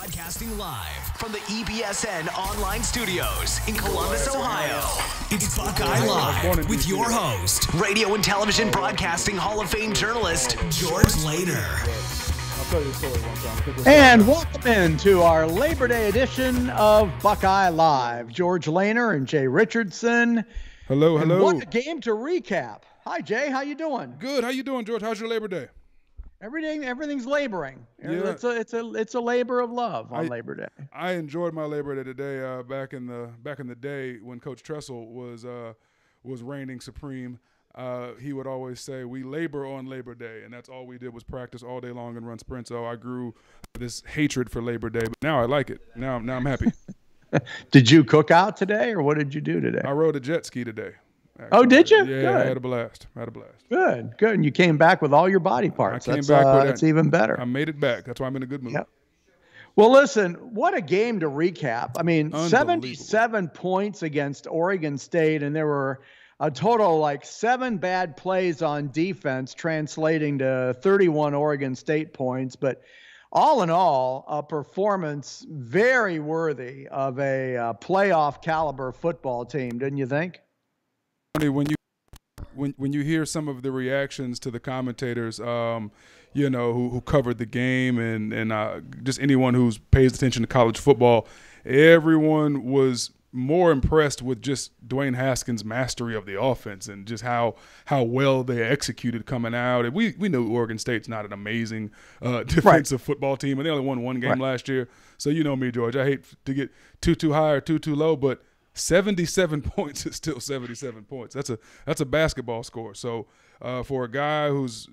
Broadcasting live from the EBSN online studios in Columbus, Ohio. It's Buckeye Live with your host, Radio and Television Broadcasting Hall of Fame journalist, George Lehner. I'll tell you a story one time. And welcome into our Labor Day edition of Buckeye Live. George Lehner and Jay Richardson. Hello. And what a game to recap. Hi, Jay. How you doing? Good. How you doing, George? How's your Labor Day? Everything's laboring. Yeah. It's a labor of love on Labor Day. I enjoyed my Labor Day today. Back in the day when Coach Tressel was reigning supreme, he would always say, "We labor on Labor Day," and that's all we did was practice all day long and run sprints. So I grew this hatred for Labor Day, but now I like it. Now I'm happy. Did you cook out today, or what did you do today? I rode a jet ski today. Actually. Oh, did you? Yeah, Good. I had a blast. Good. And you came back with all your body parts. That's even better. I made it back. That's why I'm in a good mood. Yep. Well, listen, what a game to recap. I mean, 77 points against Oregon State, and there were a total like 7 bad plays on defense, translating to 31 Oregon State points. But all in all, a performance very worthy of a playoff caliber football team, didn't you think? When you hear some of the reactions to the commentators, who covered the game and just anyone who pays attention to college football, everyone was more impressed with just Dwayne Haskins' mastery of the offense and just how well they executed coming out. And we know Oregon State's not an amazing defensive football team, and they only won one game last year. So you know me, George. I hate to get too high or too low, but 77 points is still 77 points. That's a basketball score. So for a guy who's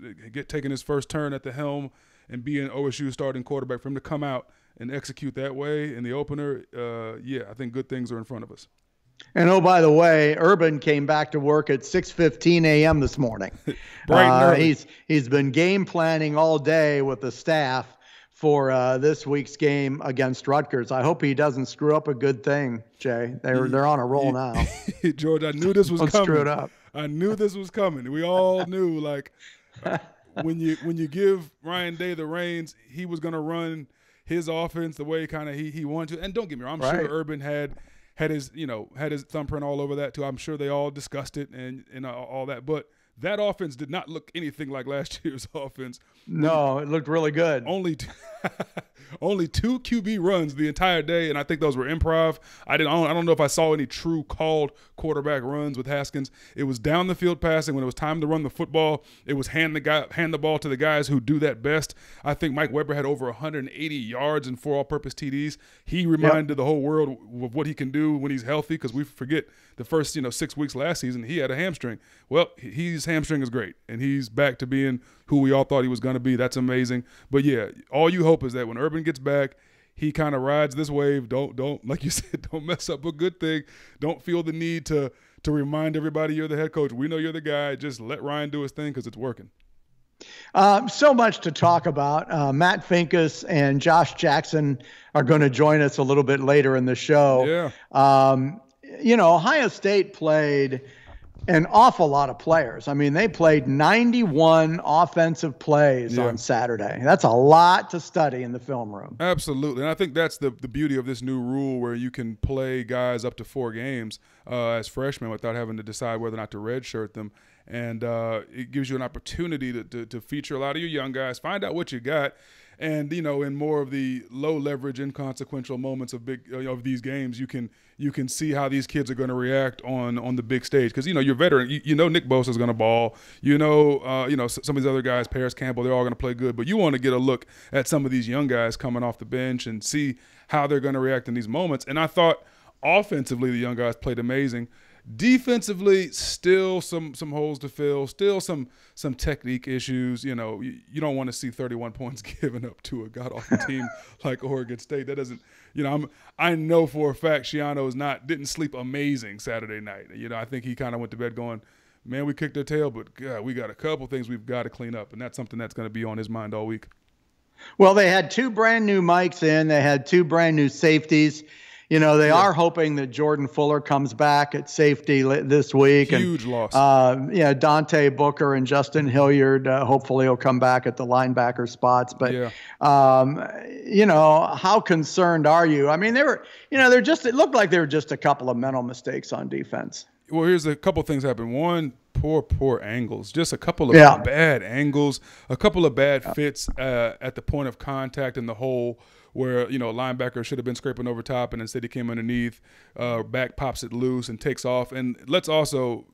taking his first turn at the helm and being OSU's starting quarterback, for him to come out and execute that way in the opener, I think good things are in front of us. And oh, by the way, Urban came back to work at 6:15 a.m. this morning. He's been game planning all day with the staff for this week's game against Rutgers. I hope he doesn't screw up a good thing, Jay. They're on a roll now. George, I knew this was coming. Don't screw it up. I knew this was coming. We all knew, when you give Ryan Day the reins, he was going to run his offense the way kind of he wanted to. And don't get me wrong, I'm sure Urban had his thumbprint all over that too. I'm sure they all discussed it and all that, but that offense did not look anything like last year's offense. No, it looked really good. Only 2 QB runs the entire day, and I think those were improv. I don't know if I saw any true called quarterback runs with Haskins. It was down the field passing. When it was time to run the football, it was hand the ball to the guys who do that best. I think Mike Weber had over 180 yards and 4 all-purpose TDs. He reminded the whole world of what he can do when he's healthy, because we forget the first 6 weeks last season he had a hamstring. Well, his hamstring is great, and he's back to being who we all thought he was going to be. That's amazing. But yeah, all you hope is that when Urban gets back, he kind of rides this wave. Don't like you said, don't mess up a good thing. Don't feel the need to remind everybody you're the head coach. We know you're the guy. Just let Ryan do his thing because it's working. So much to talk about. Matt Finkus and Josh Jackson are going to join us a little bit later in the show. Yeah. Ohio State played an awful lot of players. I mean, they played 91 offensive plays on Saturday. That's a lot to study in the film room. Absolutely. And I think that's the beauty of this new rule, where you can play guys up to 4 games as freshmen without having to decide whether or not to redshirt them. And it gives you an opportunity to feature a lot of your young guys, find out what you got. And, in more of the low leverage, inconsequential moments of these games, you can see how these kids are going to react on the big stage. Because, you're veteran. Nick Bosa is going to ball. Some of these other guys, Paris Campbell, they're all going to play good. But you want to get a look at some of these young guys coming off the bench and see how they're going to react in these moments. And I thought offensively the young guys played amazing. Defensively, still some holes to fill, still some technique issues. You don't want to see 31 points given up to a god-awful team like Oregon State. That doesn't, I know for a fact Shiano didn't sleep amazing Saturday night. I think he kind of went to bed going, man, we kicked their tail, but God, we got a couple things we've got to clean up, and that's something that's going to be on his mind all week. Well, they had 2 brand new mics in. They had 2 brand new safeties. They are hoping that Jordan Fuller comes back at safety this week. Huge loss. Dante Booker and Justin Hilliard, hopefully will come back at the linebacker spots. But, how concerned are you? I mean, it looked like they were just a couple of mental mistakes on defense. Well, here's a couple things happened. One, poor angles. Just a couple of bad angles, a couple of bad fits at the point of contact in the hole where, linebacker should have been scraping over top and instead he came underneath, back pops it loose and takes off. And let's also,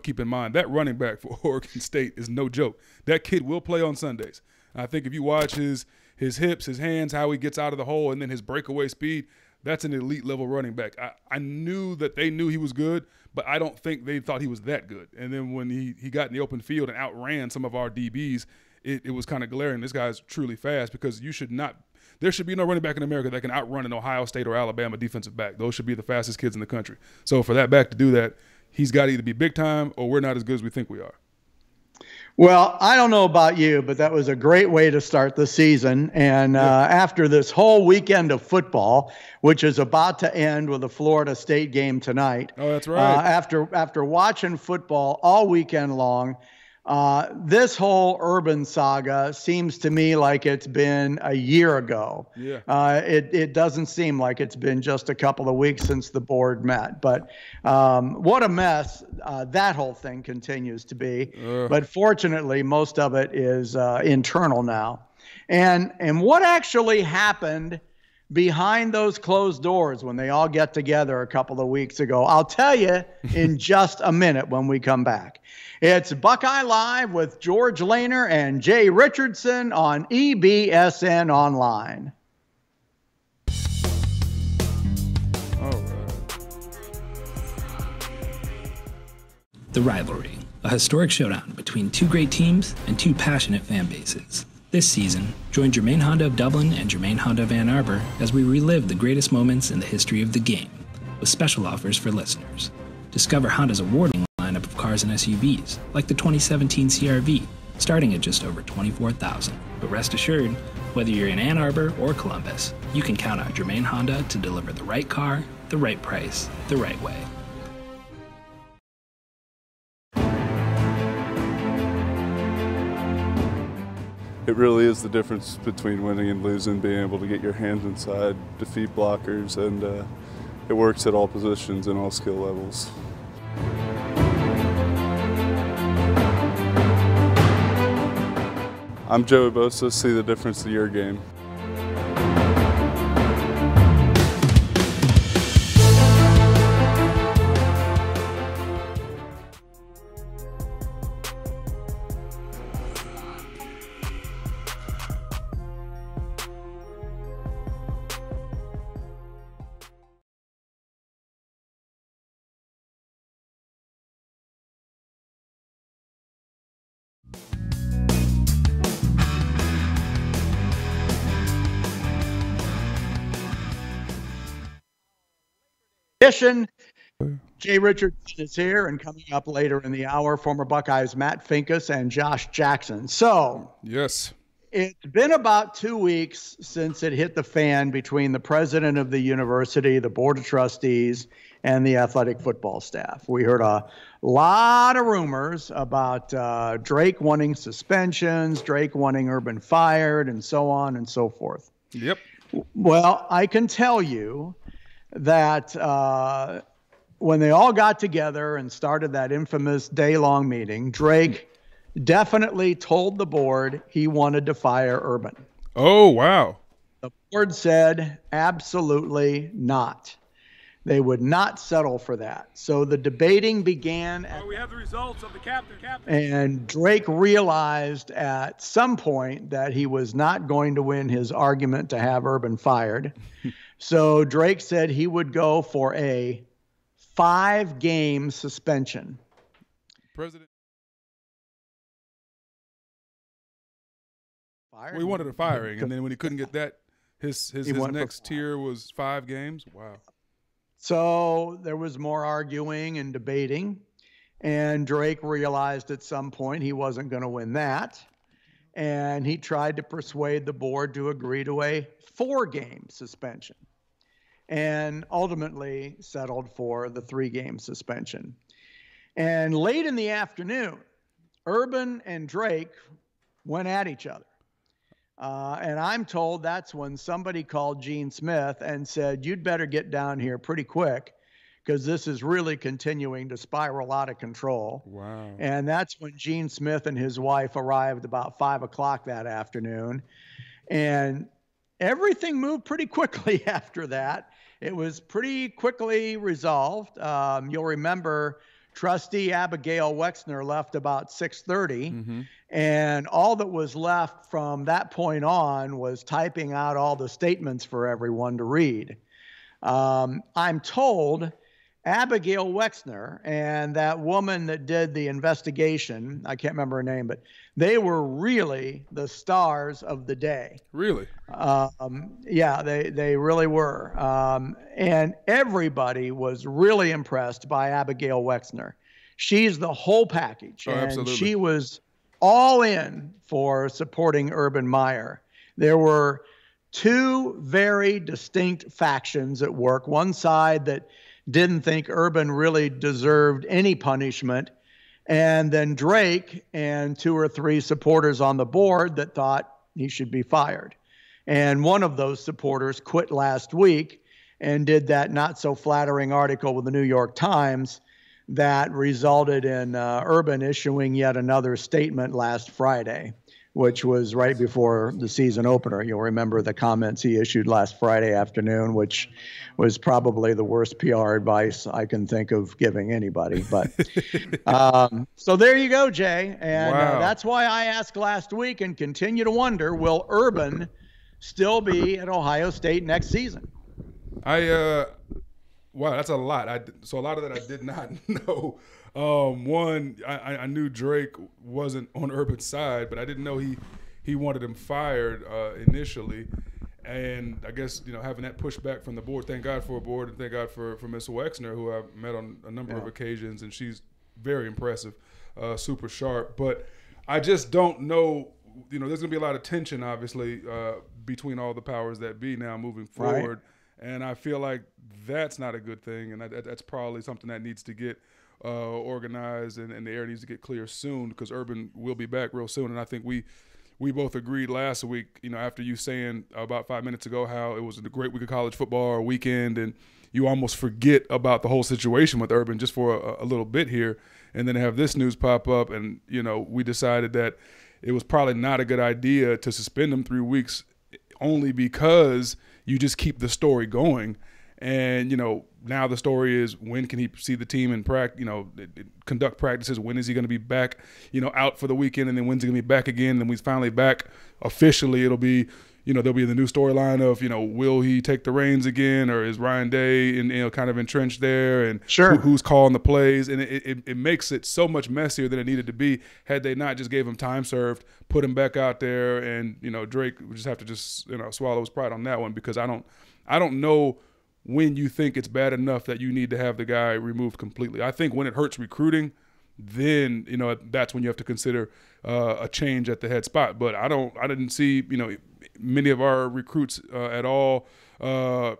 keep in mind that running back for Oregon State is no joke. That kid will play on Sundays. I think if you watch his hips, his hands, how he gets out of the hole, and then his breakaway speed, that's an elite level running back. I knew that they knew he was good, but I don't think they thought he was that good. And then when he got in the open field and outran some of our DBs, it was kind of glaring. This guy's truly fast because there should be no running back in America that can outrun an Ohio State or Alabama defensive back. Those should be the fastest kids in the country. So for that back to do that, he's got to either be big time or we're not as good as we think we are. Well, I don't know about you, but that was a great way to start the season. And after this whole weekend of football, which is about to end with a Florida State game tonight. Oh, that's right. After watching football all weekend long, this whole Urban saga seems to me like it's been a year ago. Yeah. It doesn't seem like it's been just a couple of weeks since the board met. But what a mess that whole thing continues to be. But fortunately, most of it is internal now. And what actually happened behind those closed doors when they all get together a couple of weeks ago, I'll tell you in just a minute when we come back. It's Buckeye Live with George Lehner and Jay Richardson on EBSN Online. All right. The Rivalry, a historic showdown between two great teams and two passionate fan bases. This season, join Germain Honda of Dublin and Germain Honda of Ann Arbor as we relive the greatest moments in the history of the game, with special offers for listeners. Discover Honda's awarding lineup of cars and SUVs, like the 2017 CR-V, starting at just over $24,000. But rest assured, whether you're in Ann Arbor or Columbus, you can count on Germain Honda to deliver the right car, the right price, the right way. It really is the difference between winning and losing, being able to get your hands inside, defeat blockers, and it works at all positions and all skill levels. I'm Joey Bosa. See the difference in your game. Jay Richardson is here, and coming up later in the hour, former Buckeyes Matt Finkus and Josh Jackson. So, yes, it's been about 2 weeks since it hit the fan between the president of the university, the board of trustees, and the athletic football staff. We heard a lot of rumors about Drake wanting suspensions, Drake wanting Urban fired, and so on and so forth. Yep. Well, I can tell you that when they all got together and started that infamous day-long meeting, Drake definitely told the board he wanted to fire Urban. Oh, wow. The board said absolutely not. They would not settle for that. So the debating began. We have the results of the captain. And Drake realized at some point that he was not going to win his argument to have Urban fired. So Drake said he would go for a 5-game suspension. President. Fired? We wanted a firing, and then when he couldn't get that, his next tier was 5 games. Wow. So there was more arguing and debating, and Drake realized at some point he wasn't going to win that, and he tried to persuade the board to agree to a 4-game suspension. and ultimately settled for the 3-game suspension. And late in the afternoon, Urban and Drake went at each other. And I'm told that's when somebody called Gene Smith and said, you'd better get down here pretty quick because this is really continuing to spiral out of control. Wow. And that's when Gene Smith and his wife arrived about 5 o'clock that afternoon. And everything moved pretty quickly after that. It was pretty quickly resolved. You'll remember Trustee Abigail Wexner left about 6:30, and all that was left from that point on was typing out all the statements for everyone to read. I'm told Abigail Wexner and that woman that did the investigation, I can't remember her name, but they were really the stars of the day. Really? Yeah, they really were. And everybody was really impressed by Abigail Wexner. She's the whole package. Oh, and absolutely. She was all in for supporting Urban Meyer. There were two very distinct factions at work. One side that didn't think Urban really deserved any punishment, and then Drake and 2 or 3 supporters on the board that thought he should be fired. And one of those supporters quit last week and did that not so flattering article with the New York Times that resulted in Urban issuing yet another statement last Friday, which was right before the season opener. You'll remember the comments he issued last Friday afternoon, which was probably the worst PR advice I can think of giving anybody. But so there you go, Jay. And Wow. That's why I asked last week and continue to wonder, will Urban still be at Ohio State next season? Wow, that's a lot. So a lot of that I did not know. One, I knew Drake wasn't on Urban's side, but I didn't know he wanted him fired initially. And I guess, having that pushback from the board, thank God for a board, and thank God for Ms. Wexner, who I've met on a number of occasions, and she's very impressive, super sharp. But I just don't know, there's going to be a lot of tension, obviously, between all the powers that be now moving forward. Right. And I feel like that's not a good thing, and that's probably something that needs to get organized, and the air needs to get clear soon, because Urban will be back real soon. And I think we both agreed last week, after you saying about 5 minutes ago how it was a great week of college football or weekend, and you almost forget about the whole situation with Urban just for a little bit here, and then have this news pop up, and we decided that it was probably not a good idea to suspend him 3 weeks, only because you just keep the story going. And, now the story is, when can he see the team and conduct practices? When is he going to be back, out for the weekend? And then when's he going to be back again? Then he's finally back officially. It'll be, there'll be the new storyline of, will he take the reins again, or is Ryan Day kind of entrenched there? And sure, who's calling the plays? And it makes it so much messier than it needed to be had they not just gave him time served, put him back out there, and, Drake would just have to swallow his pride on that one, because I don't know when you think it's bad enough that you need to have the guy removed completely. I think when it hurts recruiting, then that's when you have to consider a change at the head spot. But I didn't see many of our recruits at all trying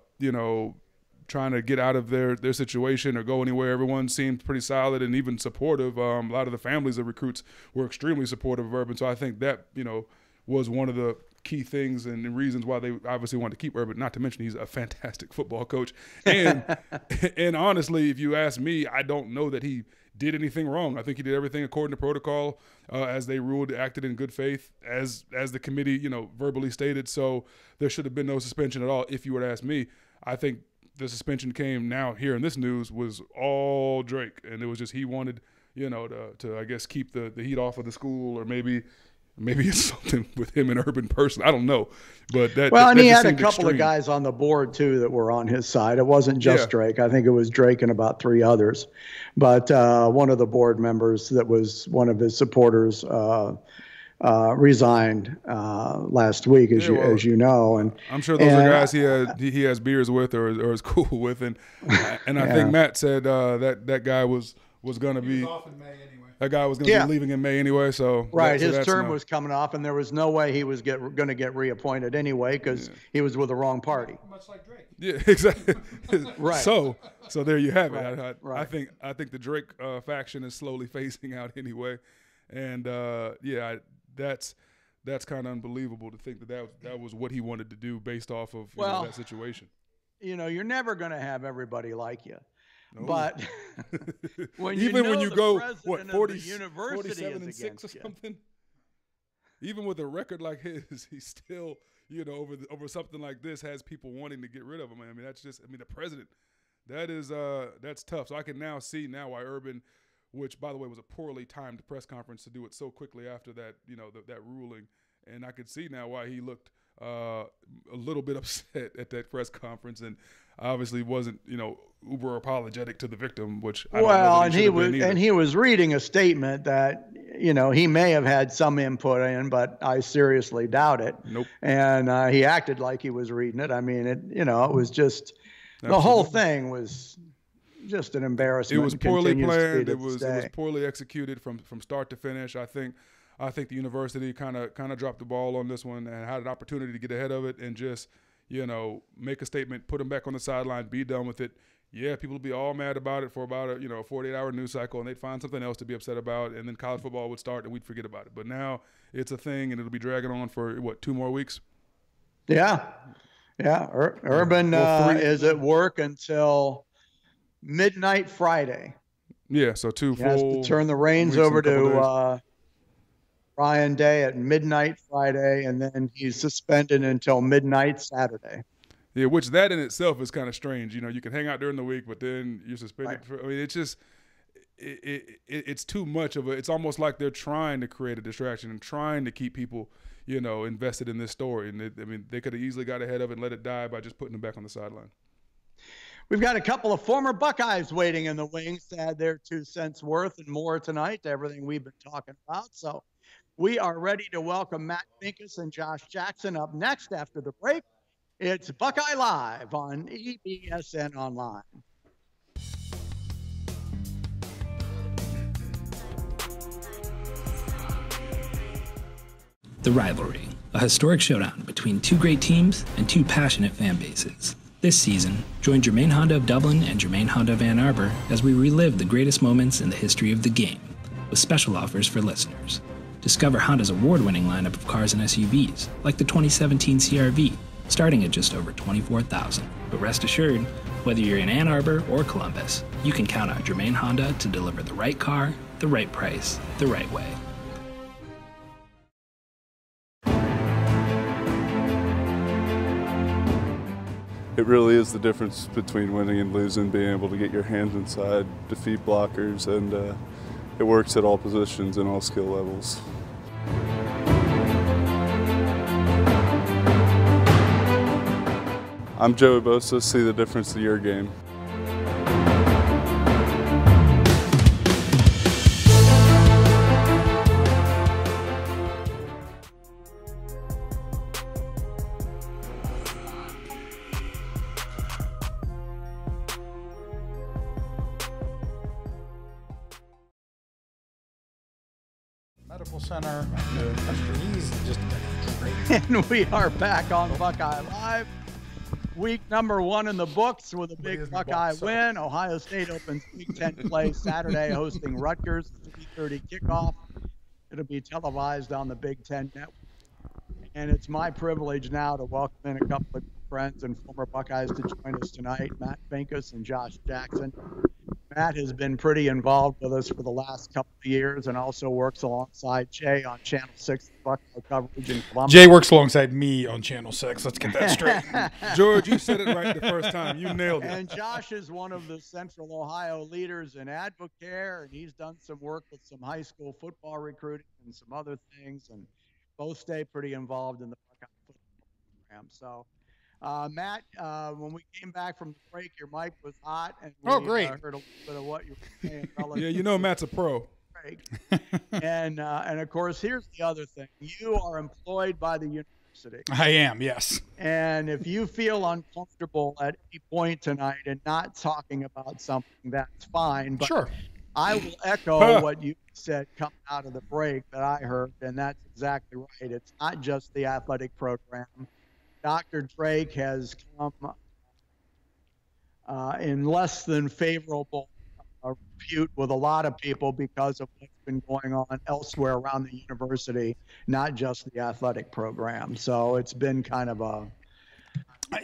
to get out of their situation or go anywhere. Everyone seemed pretty solid and even supportive. A lot of the families of recruits were extremely supportive of Urban. So I think that was one of the key things and reasons why they obviously wanted to keep Urban, not to mention he's a fantastic football coach. And and honestly, if you ask me, I don't know that he did anything wrong. I think he did everything according to protocol, as they ruled, acted in good faith, as the committee, verbally stated. So there should have been no suspension at all, if you were to ask me. I think the suspension came now here in this news was all Drake, and it was just he wanted, to I guess keep the heat off of the school, or maybe it's something with him and Urban person. I don't know. But and he had a couple of guys on the board, too, that were on his side. It wasn't just Drake. I think it was Drake and about 3 others. But one of the board members that was one of his supporters resigned last week, as you know. And I'm sure those are guys he has beers with or is cool with. And I think Matt said that guy was going to be – off in May anyway. That guy was going to be leaving in May anyway, so right. His term was coming off, and there was no way he was going to get reappointed anyway because he was with the wrong party. Much like Drake. Yeah, exactly. Right. So there you have it. Right. I think the Drake faction is slowly phasing out anyway, and that's kind of unbelievable to think that was what he wanted to do based off of that situation. You're never going to have everybody like you. No. but when even you when you go 47 and 6 or something, even with a record like his, he's still over something like this has people wanting to get rid of him. I mean, the president. That's tough. So I can now see why Urban, which by the way was a poorly timed press conference to do it so quickly after that, that ruling, and I could see now why he looked a little bit upset at that press conference, and obviously wasn't uber apologetic to the victim, which I don't know and he was reading a statement that he may have had some input in, but I seriously doubt it. Nope. And he acted like he was reading it. I mean, it was just the whole thing was just an embarrassment. It was poorly planned. It was poorly executed from start to finish. I think the university kind of dropped the ball on this one and had an opportunity to get ahead of it and just make a statement, put him back on the sideline, be done with it. Yeah, people would be all mad about it for about a 48-hour news cycle, and they'd find something else to be upset about, and then college football would start and we'd forget about it. But now it's a thing, and it'll be dragging on for 2 more weeks. Yeah. Urban is at work until midnight Friday. Yeah, so he has to turn the reins over to Ryan Day at midnight Friday, and then he's suspended until midnight Saturday. Yeah, which that in itself is kind of strange. You can hang out during the week, but then you're suspended. Right. It's just it's too much of it's almost like they're trying to create a distraction and trying to keep people, invested in this story. And they could have easily got ahead of it and let it die by just putting them back on the sideline. We've got a couple of former Buckeyes waiting in the wings to add their 2 cents worth and more tonight to everything we've been talking about. So we are ready to welcome Matt Pincus and Josh Jackson up next after the break. It's Buckeye Live on EBSN Online. The Rivalry, a historic showdown between 2 great teams and 2 passionate fan bases. This season, join Germain Honda of Dublin and Germain Honda of Ann Arbor as we relive the greatest moments in the history of the game, with special offers for listeners. Discover Honda's award-winning lineup of cars and SUVs, like the 2017 CR-V, starting at just over $24,000. But rest assured, whether you're in Ann Arbor or Columbus, you can count on Germain Honda to deliver the right car, the right price, the right way. It really is the difference between winning and losing, being able to get your hands inside, defeat blockers, and it works at all positions and all skill levels. I'm Joey Bosa. See the difference to your game. Medical Center. He's just great. And we are back on Buckeye Live. Week number 1 in the books with a big Buckeye win. Ohio State opens Big Ten play Saturday, hosting Rutgers, 3:30 kickoff. It'll be televised on the Big Ten Network. And it's my privilege now to welcome in a couple of friends and former Buckeyes to join us tonight, Matt Pincus and Josh Jackson. Matt has been pretty involved with us for the last couple of years and also works alongside Jay on Channel 6 Buckeye coverage in Columbus. Jay works alongside me on Channel 6. Let's get that straight. George, you said it right the first time. You nailed it. And Josh is one of the Central Ohio leaders in AdvoCare, and he's done some work with some high school football recruiting and some other things, and both stay pretty involved in the Buckeye football program. So, Matt, when we came back from the break, your mic was hot, and we great. Heard a little bit of what you were saying. Yeah, Matt's a pro. And of course, here's the other thing. You are employed by the university. I am, yes. And if you feel uncomfortable at any point tonight and not talking about something, that's fine. But sure. I will echo what you said coming out of the break that I heard, and that's exactly right. It's not just the athletic program. Dr. Drake has come in less than favorable repute with a lot of people because of what's been going on elsewhere around the university, not just the athletic program. So it's been kind of a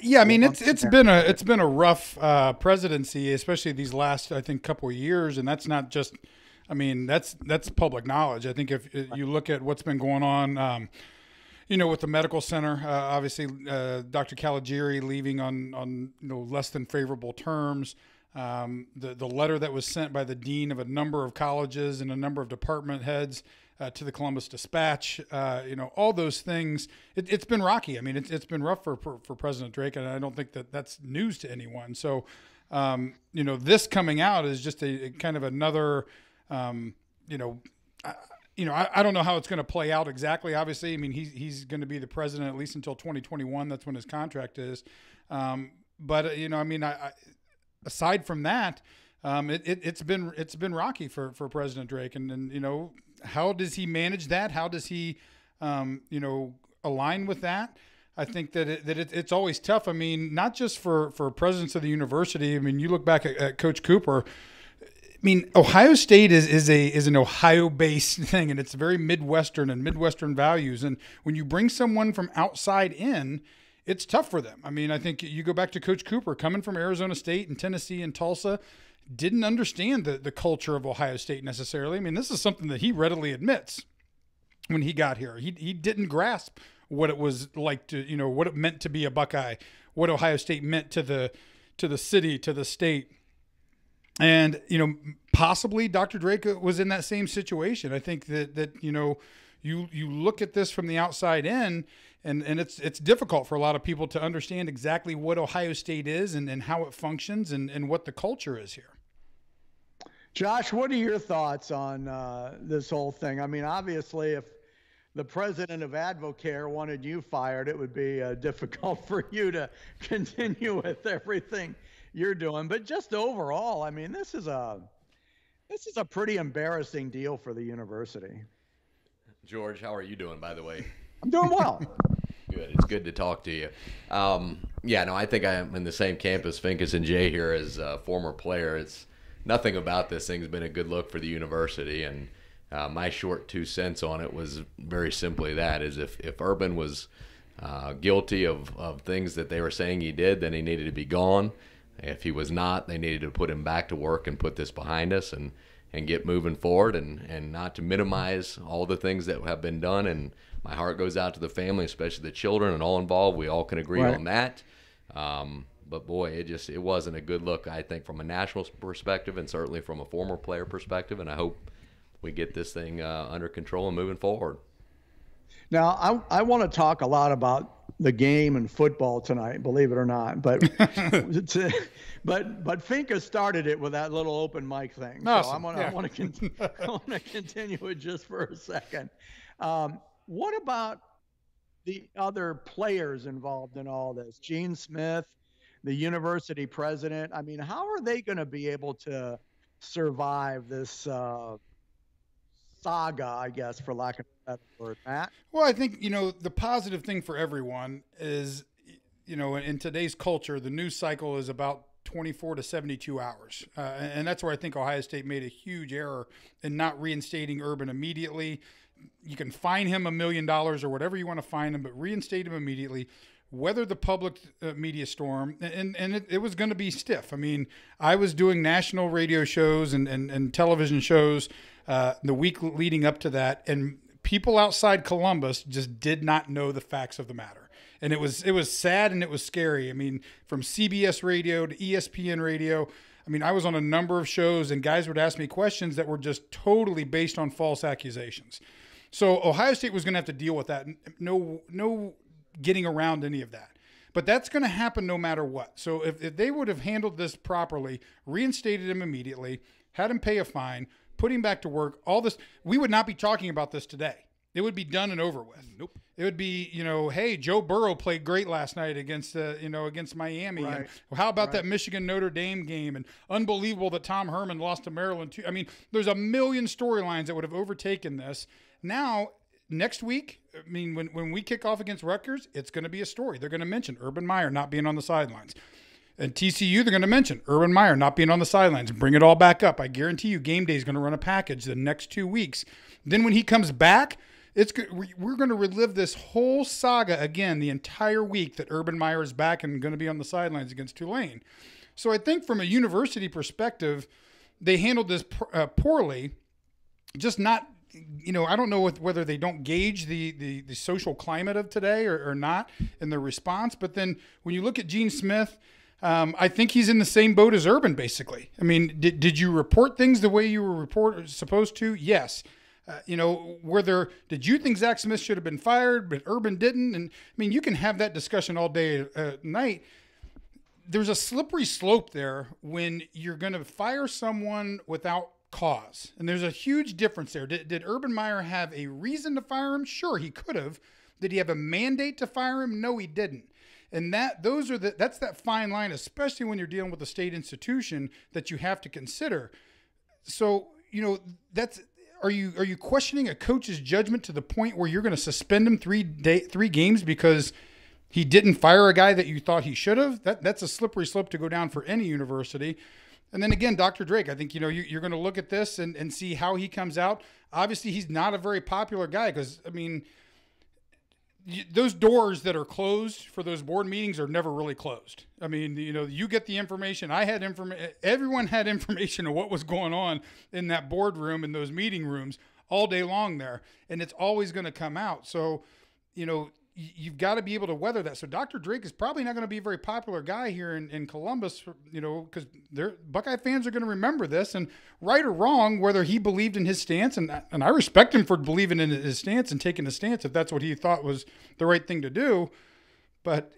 yeah. I mean, it's been a rough presidency, especially these last, I think, couple of years, and that's not just. I mean, that's public knowledge. I think if you look at what's been going on. With the medical center, obviously, Dr. Caligiuri leaving on less than favorable terms. The letter that was sent by the dean of a number of colleges and a number of department heads to the Columbus Dispatch, all those things. It's been rocky. I mean, it's been rough for President Drake, and I don't think that's news to anyone. So, this coming out is just a kind of another, I don't know how it's going to play out exactly. Obviously, I mean, he's going to be the president at least until 2021. That's when his contract is. But aside from that, it's been rocky for President Drake, and how does he manage that? How does he align with that? I think that it's always tough. I mean, not just for presidents of the university. I mean, you look back at Coach Cooper. I mean, Ohio State is an Ohio-based thing, and it's very Midwestern and Midwestern values. And when you bring someone from outside in, it's tough for them. I mean, I think you go back to Coach Cooper, coming from Arizona State and Tennessee and Tulsa, didn't understand the culture of Ohio State necessarily. I mean, this is something that he readily admits when he got here. He didn't grasp what it was like to, what it meant to be a Buckeye, what Ohio State meant to the city, to the state. And, possibly Dr. Drake was in that same situation. I think that you look at this from the outside in, and it's difficult for a lot of people to understand exactly what Ohio State is and how it functions and what the culture is here. Josh, what are your thoughts on this whole thing? I mean, obviously, if the president of Advocare wanted you fired, it would be difficult for you to continue with everything you're doing. But just overall, I mean, this is a pretty embarrassing deal for the university. George, how are you doing, by the way? I'm doing well. Good. It's good to talk to you. I think I'm in the same camp as Finkus and Jay here as a former player. It's nothing about this thing has been a good look for the university, and my short 2 cents on it was very simply that, is if Urban was guilty of things that they were saying he did, then he needed to be gone. If he was not, they needed to put him back to work and put this behind us and get moving forward and not to minimize all the things that have been done. And my heart goes out to the family, especially the children and all involved. We all can agree on that. But boy, it wasn't a good look, I think, from a national perspective and certainly from a former player perspective. And I hope we get this thing under control and moving forward. Now, I want to talk a lot about the game and football tonight, believe it or not. But but Finka started it with that little open mic thing. Awesome. So I want to continue it just for a second. What about the other players involved in all this? Gene Smith, the university president. I mean, how are they going to be able to survive this saga, I guess, for lack of a better word, Matt? Well, I think, the positive thing for everyone is, in today's culture, the news cycle is about 24 to 72 hours. And that's where I think Ohio State made a huge error in not reinstating Urban immediately. You can fine him $1 million or whatever you want to fine him, but reinstate him immediately. Weather the public media storm, and it was going to be stiff. I mean, I was doing national radio shows and television shows the week leading up to that, and people outside Columbus just did not know the facts of the matter. And it was sad and it was scary. I mean, from CBS radio to ESPN radio, I mean, I was on a number of shows and guys would ask me questions that were just totally based on false accusations. So Ohio State was going to have to deal with that. No getting around any of that. But that's going to happen no matter what. So if they would have handled this properly, reinstated him immediately, had him pay a fine, put him back to work, all this, we would not be talking about this today. It would be done and over with. Nope. It would be, hey, Joe Burrow played great last night against Miami. Right. And how about that Michigan Notre Dame game? And unbelievable that Tom Herman lost to Maryland too. I mean, there's a million storylines that would have overtaken this. Now, next week, I mean, when we kick off against Rutgers, it's going to be a story. They're going to mention Urban Meyer not being on the sidelines. And TCU, they're going to mention Urban Meyer not being on the sidelines and bring it all back up. I guarantee you Game Day is going to run a package the next 2 weeks. Then when he comes back, we're going to relive this whole saga again the entire week that Urban Meyer is back and going to be on the sidelines against Tulane. So I think from a university perspective, they handled this poorly, just not – I don't know whether they don't gauge the social climate of today or not in their response. But then when you look at Gene Smith, I think he's in the same boat as Urban, basically. I mean, did you report things the way you were supposed to? Yes. Did you think Zach Smith should have been fired, but Urban didn't? And I mean, you can have that discussion all day at night. There's a slippery slope there when you're going to fire someone without cause. And there's a huge difference there. Did Urban Meyer have a reason to fire him? Sure, he could have. Did he have a mandate to fire him? No, he didn't. And that's that fine line, especially when you're dealing with a state institution, that you have to consider. So, are you questioning a coach's judgment to the point where you're going to suspend him 3 games because he didn't fire a guy that you thought he should have? That's a slippery slope to go down for any university. And then again, Dr. Drake, I think, you're going to look at this and see how he comes out. Obviously, he's not a very popular guy because, I mean, those doors that are closed for those board meetings are never really closed. I mean, you get the information. I had information. Everyone had information of what was going on in that boardroom and those meeting rooms all day long there. And it's always going to come out. So, you've got to be able to weather that. So Dr. Drake is probably not going to be a very popular guy here in Columbus, because Buckeye fans are going to remember this. And right or wrong, whether he believed in his stance, and I respect him for believing in his stance and taking a stance if that's what he thought was the right thing to do. But,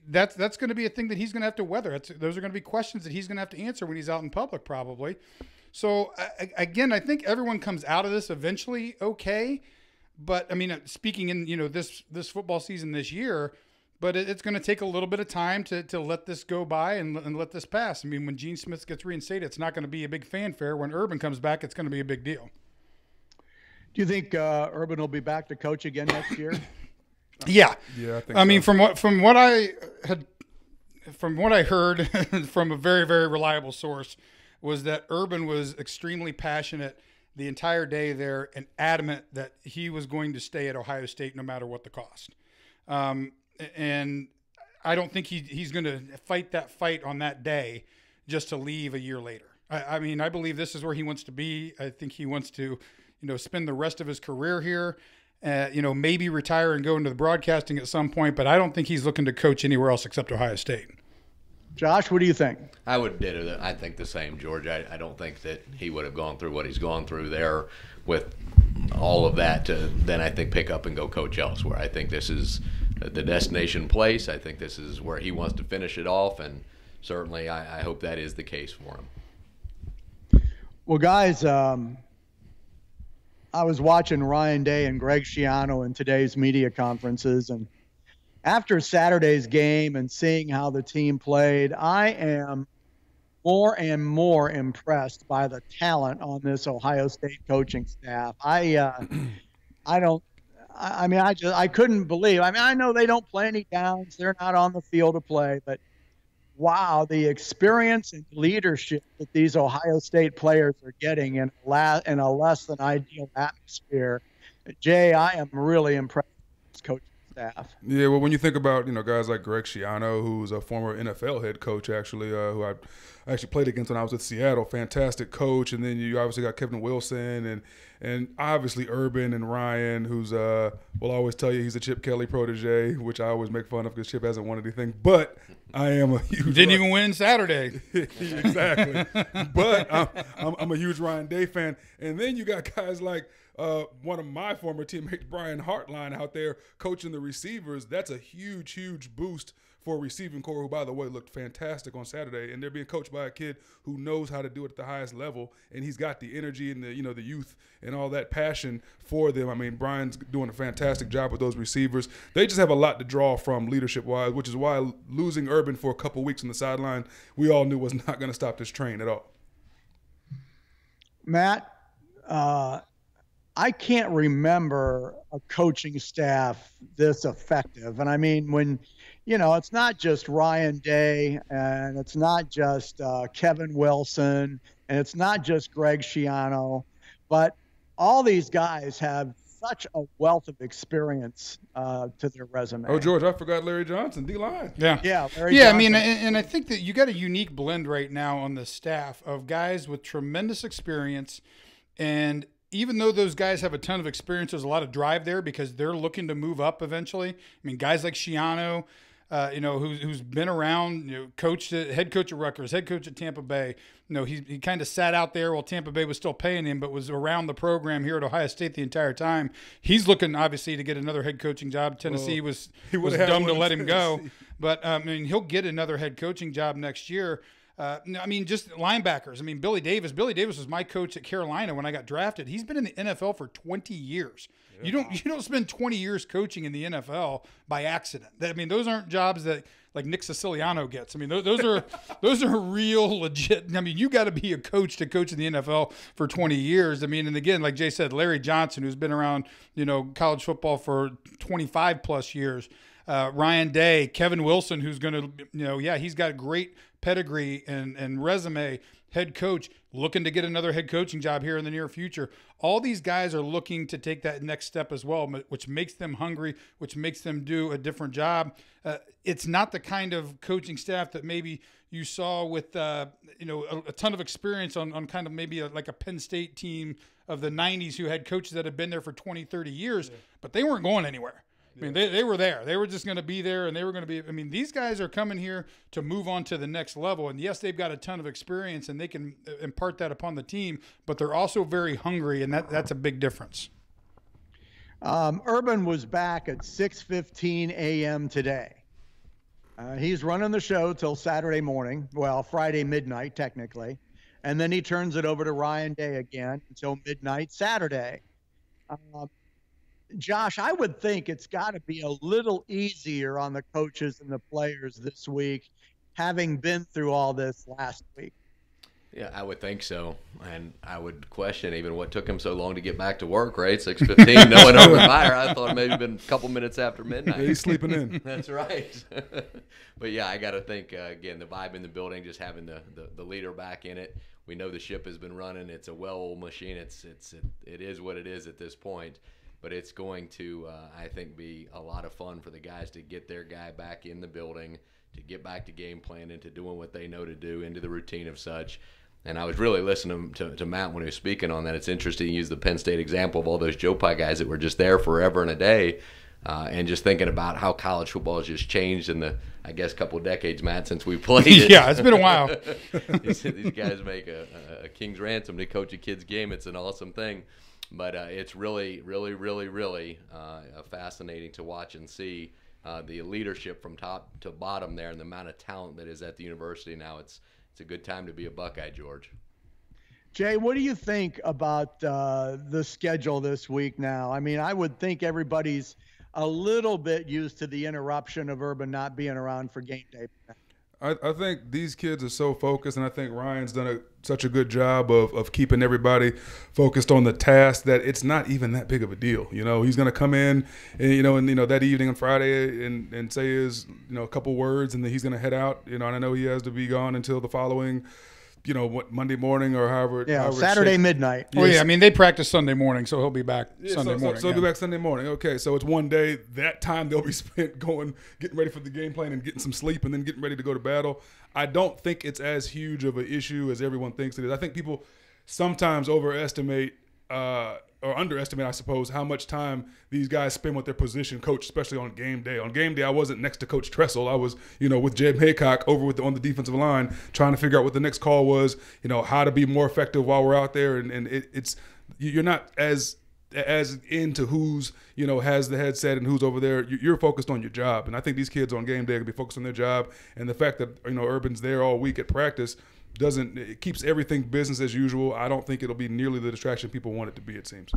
that's going to be a thing that he's going to have to weather. Those are going to be questions that he's going to have to answer when he's out in public probably. So, again, I think everyone comes out of this eventually okay. But I mean, speaking in this football season this year, but it's going to take a little bit of time to let this go by and let this pass. I mean, when Gene Smith gets reinstated, it's not going to be a big fanfare. When Urban comes back, it's going to be a big deal. Do you think Urban will be back to coach again next year? Yeah. Yeah, I think. I mean, from what I heard from a very, very reliable source was that Urban was extremely passionate the entire day there and adamant that he was going to stay at Ohio State no matter what the cost. And I don't think he's going to fight that fight on that day just to leave a year later. I mean, I believe this is where he wants to be. I think he wants to, spend the rest of his career here, maybe retire and go into the broadcasting at some point, but I don't think he's looking to coach anywhere else except Ohio State. Josh, what do you think? I would ditto that. I think the same, George. I don't think that he would have gone through what he's gone through there with all of that to then I think pick up and go coach elsewhere. I think this is the destination place. I think this is where he wants to finish it off, and certainly I hope that is the case for him. Well, guys, I was watching Ryan Day and Greg Schiano in today's media conferences, and after Saturday's game and seeing how the team played, I am more and more impressed by the talent on this Ohio State coaching staff. I couldn't believe. I mean, I know they don't play any downs. They're not on the field to play, but wow, the experience and leadership that these Ohio State players are getting in a less than ideal atmosphere. Jay, I am really impressed with this coaching staff. Yeah, well, when you think about guys like Greg Schiano, who's a former NFL head coach actually, who I actually played against when I was at Seattle, fantastic coach, and then you obviously got Kevin Wilson and obviously Urban and Ryan, who's will always tell you he's a Chip Kelly protege, which I always make fun of because Chip hasn't won anything, but I am a huge didn't even win Saturday. Exactly. But I'm a huge Ryan Day fan, and then you got guys like one of my former teammates, Brian Hartline, out there coaching the receivers. That's a huge, huge boost for a receiving core who, by the way, looked fantastic on Saturday. And they're being coached by a kid who knows how to do it at the highest level, and he's got the energy and the youth and all that passion for them. I mean, Brian's doing a fantastic job with those receivers. They just have a lot to draw from leadership-wise, which is why losing Urban for a couple weeks on the sideline, we all knew was not going to stop this train at all. Matt, I can't remember a coaching staff this effective. And I mean, when, it's not just Ryan Day, and it's not just Kevin Wilson, and it's not just Greg Schiano, but all these guys have such a wealth of experience to their resume. Oh, George, I forgot Larry Johnson, D-line. Yeah. Larry Johnson. I mean, and I think that you got a unique blend right now on the staff of guys with tremendous experience. And even though those guys have a ton of experience, there's a lot of drive there because they're looking to move up eventually. I mean, guys like Schiano, who's been around, head coach at Rutgers, head coach at Tampa Bay. He kind of sat out there while Tampa Bay was still paying him, but was around the program here at Ohio State the entire time. He's looking obviously to get another head coaching job. Tennessee was dumb to let him go, but I mean, he'll get another head coaching job next year. I mean, just linebackers. I mean, Billy Davis. Billy Davis was my coach at Carolina when I got drafted. He's been in the NFL for 20 years. Yeah. You don't spend 20 years coaching in the NFL by accident. I mean, those aren't jobs that like Nick Siciliano gets. I mean, those are real legit. I mean, you got to be a coach to coach in the NFL for 20 years. I mean, and again, like Jay said, Larry Johnson, who's been around college football for 25 plus years. Ryan Day, Kevin Wilson, who's going to, he's got a great pedigree and resume, head coach, looking to get another head coaching job here in the near future. All these guys are looking to take that next step as well, which makes them hungry, which makes them do a different job. It's not the kind of coaching staff that maybe you saw with, a ton of experience on kind of maybe like a Penn State team of the 90s who had coaches that had been there for 20, 30 years, but they weren't going anywhere. I mean, they were there. They were just going to be there, and they were going to be – I mean, these guys are coming here to move on to the next level. And, yes, they've got a ton of experience, and they can impart that upon the team, but they're also very hungry, and that's a big difference. Urban was back at 6:15 a.m. today. He's running the show till Saturday morning, well, Friday midnight technically, and then he turns it over to Ryan Day again until midnight Saturday. Josh, I would think it's got to be a little easier on the coaches and the players this week, having been through all this last week. Yeah, I would think so. And I would question even what took him so long to get back to work, right? 6:15, knowing Urban Meyer, I thought maybe been a couple minutes after midnight. He's sleeping in. That's right. But, yeah, I got to think, again, the vibe in the building, just having the leader back in it. We know the ship has been running. It's a well-oiled machine. It is what it is at this point. But it's going to, I think, be a lot of fun for the guys to get their guy back in the building, to get back to game plan and to doing what they know to do, into the routine of such. And I was really listening to Matt when he was speaking on that. It's interesting to use the Penn State example of all those Joe Pie guys that were just there forever and a day, and just thinking about how college football has just changed in the, I guess, couple of decades, Matt, since we played it. Yeah, it's been a while. These guys make a king's ransom to coach a kid's game. It's an awesome thing. But it's really, really, really, really fascinating to watch and see the leadership from top to bottom there and the amount of talent that is at the university now. It's a good time to be a Buckeye, George. Jay, what do you think about the schedule this week now? I mean, I would think everybody's a little bit used to the interruption of Urban not being around for game day. I think these kids are so focused, and I think Ryan's done such a good job of keeping everybody focused on the task that it's not even that big of a deal. He's going to come in, and that evening on Friday and say his, a couple words, and then he's going to head out. And I know he has to be gone until the following, Monday morning or however. Yeah, Saturday midnight. Oh, yeah. I mean, they practice Sunday morning, so he'll be back Sunday morning. So he'll be back Sunday morning. Okay, so it's one day. That time they'll be spent getting ready for the game plan and getting some sleep and then getting ready to go to battle. I don't think it's as huge of an issue as everyone thinks it is. I think people sometimes overestimate or underestimate, I suppose, how much time these guys spend with their position coach, especially on game day. On game day, I wasn't next to Coach Tressel. I was, with Jeb Haycock over on the defensive line, trying to figure out what the next call was, how to be more effective while we're out there. And it's you're not as as into who's, has the headset and who's over there. You're focused on your job. And I think these kids on game day can be focused on their job. And the fact that, Urban's there all week at practice it keeps everything business as usual. I don't think it'll be nearly the distraction people want it to be, it seems.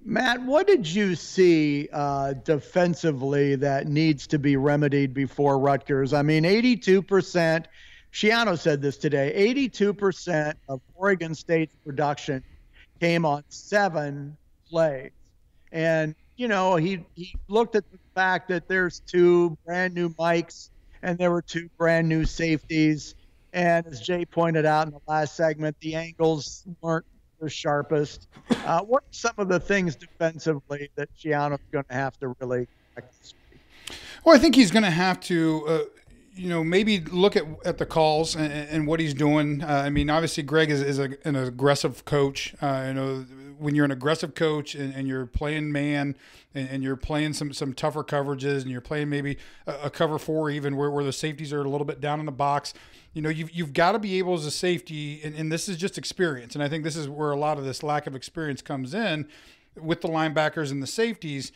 Matt, what did you see defensively that needs to be remedied before Rutgers? I mean, 82%, Schiano said this today, 82% of Oregon State's production came on 7 plays. And, he looked at the fact that there's 2 brand new mics and there were 2 brand new safeties. And as Jay pointed out in the last segment, the angles weren't the sharpest. What are some of the things defensively that Schiano's going to have to really correct this week? Well, I think he's going to have to, maybe look at the calls and what he's doing. I mean, obviously Greg is an aggressive coach. When you're an aggressive coach and you're playing man and you're playing some tougher coverages and you're playing maybe a cover 4 even where the safeties are a little bit down in the box, you've got to be able as a safety, and this is just experience. And I think this is where a lot of this lack of experience comes in with the linebackers and the safeties.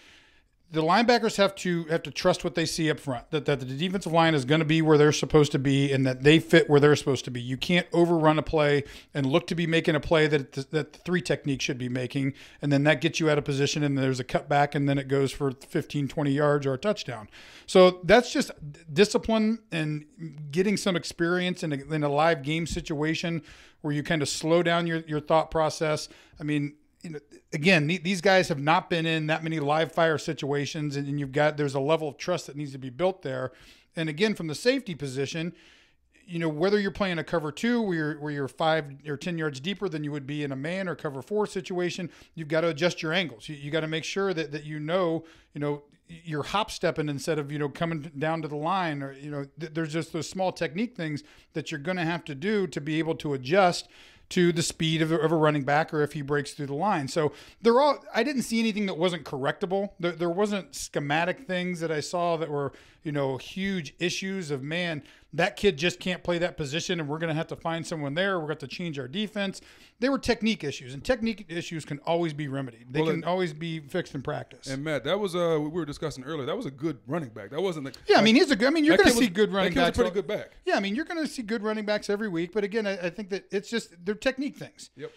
The linebackers have to trust what they see up front, that the defensive line is going to be where they're supposed to be and that they fit where they're supposed to be. You can't overrun a play and look to be making a play that the 3 technique should be making, and then that gets you out of position and there's a cutback and then it goes for 15, 20 yards or a touchdown. So that's just discipline and getting some experience in a live game situation where you kind of slow down your thought process. I mean, again, these guys have not been in that many live fire situations, and there's a level of trust that needs to be built there. And again, from the safety position, whether you're playing a cover 2 where you're 5 or 10 yards deeper than you would be in a man or cover 4 situation, you've got to adjust your angles. You got to make sure that you're hop stepping instead of coming down to the line, or there's just those small technique things that you're going to have to do to be able to adjust to the speed of a running back, or if he breaks through the line. So I didn't see anything that wasn't correctable. There wasn't schematic things that I saw that were, huge issues of, man, that kid just can't play that position and we're going to have to find someone there. We're going to have to change our defense. They were technique issues, and technique issues can always be remedied. They can always be fixed in practice. And Matt, that was we were discussing earlier. That was a good running back. That wasn't yeah, I mean, he's a good. I mean, you're going to see good running backs. That kid's a pretty good back. Yeah, I mean, you're going to see good running backs every week. But again, I think that it's just they're technique things. Yep.